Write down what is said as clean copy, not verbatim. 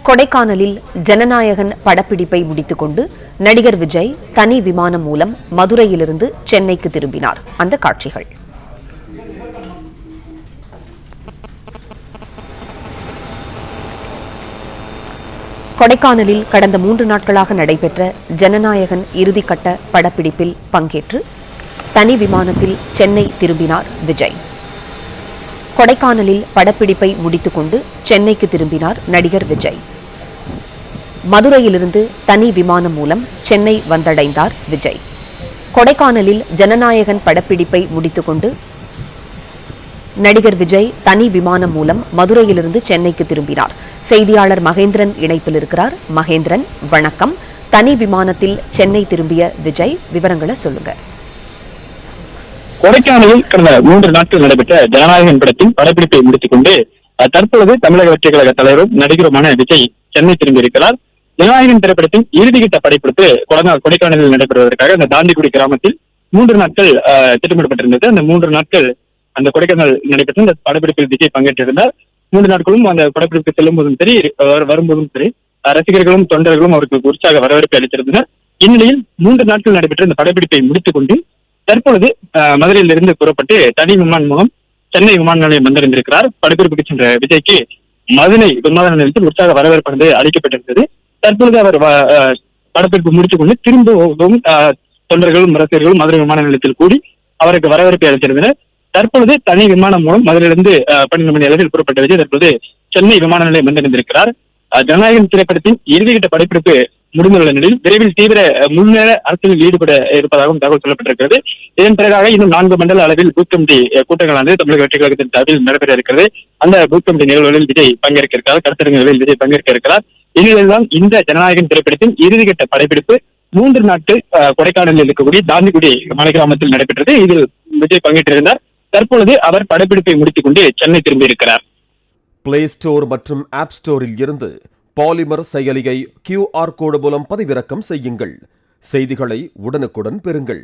கொடைக்கானலில் ஜனநாயகன் படப்பிடிப்பை முடித்துக்கொண்டு நடிகர் விஜய் தனி விமானம் மூலம் மதுரையிலிருந்து சென்னைக்கு திரும்பினார். அந்த காட்சிகள். கொடைக்கானலில் கடந்த 3 நாட்களாக நடைபெற்ற ஜனநாயகன் இறுதிக்கட்ட படப்பிடிப்பில் பங்கேற்று தனி விமானத்தில் சென்னை திரும்பினார் விஜய். கொடைக்கானலில் படப்பிடிப்பை முடித்துக்கொண்டு சென்னைக்கு திரும்பினார் நடிகர் விஜய். மதுரையிலிருந்து தனி விமானம் மூலம் சென்னை வந்தடைந்தார் விஜய். கொடைக்கானலில் ஜனநாயகன் படப்பிடிப்பை முடித்துக்கொண்டு நடிகர் விஜய் தனி விமானம் மூலம் மதுரையிலிருந்து சென்னைக்கு திரும்பினார். செய்தியாளர் மகேந்திரன் இணைப்பில் இருக்கிறார். மகேந்திரன், வணக்கம். தனி விமானத்தில் சென்னை திரும்பிய விஜய், விவரங்களை சொல்லுங்க. கொடைக்கானலில் கடந்த 3 நாட்கள் நடைபெற்ற ஜனநாயகன் படத்தின் படப்பிடிப்பை முடித்துக் கொண்டு தற்பொழுது தமிழக வெற்றிக் கழக தலைவரும் நடிகருமான விஜய் சென்னை திரும்பியிருக்கிறார். ஜனநாயகன் திரைப்படத்தின் இறுதிக்கட்ட படப்பிடிப்பு கொடைக்கானலில் நடைபெறுவதற்காக அந்த தாண்டிக்குடி கிராமத்தில் 3 நாட்கள் திட்டமிடப்பட்டிருந்தது. அந்த 3 நாட்கள் அந்த கொடைக்கானல் நடைபெற்ற அந்த படப்பிடிப்பில் விஜய் பங்கேற்றிருந்தார். 3 நாட்களும் அந்த படப்பிடிப்பு செல்லும் போதும் சரி, வரும்போதும் சரி, ரசிகர்களும் தொண்டர்களும் அவருக்கு உற்சாக வரவேற்பு அளித்திருந்தனர். இந்நிலையில் 3 நாட்கள் நடைபெற்ற இந்த படப்பிடிப்பை முடித்துக் கொண்டு தற்பொழுது மதுரையிலிருந்து புறப்பட்டு தனி விமானம் மூலம் சென்னை விமான நிலையம் வந்திருந்திருக்கிறார். படப்பிடிப்புக்கு சென்ற விஜய்க்கு மதுரை விமான நிலையத்தில் உற்சாக வரவேற்பு அளிக்கப்பட்டிருந்தது. தற்பொழுது அவர் படப்பிடிப்பு முடித்துக் கொண்டு திரும்பவும் தொண்டர்களும் ரசிகர்களும் மதுரை விமான நிலையத்தில் கூடி அவருக்கு வரவேற்பை அளித்திருந்தனர். தற்பொழுது தனி விமானம் மூலம் மதுரையிலிருந்து 12 மணி அளவில் புறப்பட்ட விஜய் தற்போது சென்னை விமான நிலையம் வந்திருந்திருக்கிறார். ஜனநாயகன் திரைப்படத்தின் இறுதிக்கட்ட படப்பிடிப்பு முடிந்துள்ள நிலையில் விரைவில் தீவிர முன்னேற அரசியலில் ஈடுபட இருப்பதாகவும் தகவல் சொல்லப்பட்டிருக்கிறது. இதன் பிறகாக இன்னும் 4 மண்டல அளவில் பூத் கமிட்டி கூட்டங்களானது தமிழக வெற்றி கழகத்தின் சார்பில் நடைபெற இருக்கிறது. அந்த பூத் கமிட்டி நிகழ்வுகளில் விஜய் பங்கேற்க இருக்கிறார். கருத்தரங்குகளில் விஜய் பங்கேற்க இருக்கிறார். இந்நிலையில்தான் இந்த ஜனநாயகன் திரைப்படத்தின் இறுதிக்கட்ட படப்பிடிப்பு 3 நாட்கள் கொடைக்கானலில் இருக்கக்கூடிய தாண்டிக்குடி மலை கிராமத்தில் நடைபெற்றது. இதில் விஜய் பங்கேற்றிருந்தார். தற்பொழுது அவர் படப்பிடிப்பை முடித்துக் கொண்டு சென்னை திரும்பியிருக்கிறார். பிளே ஸ்டோர் மற்றும் ஆப் ஸ்டோரில் இருந்து பாலிமர் செயலியை QR கோடு மூலம் பதிவிறக்கம் செய்யுங்கள். செய்திகளை உடனுக்குடன் பெறுங்கள்.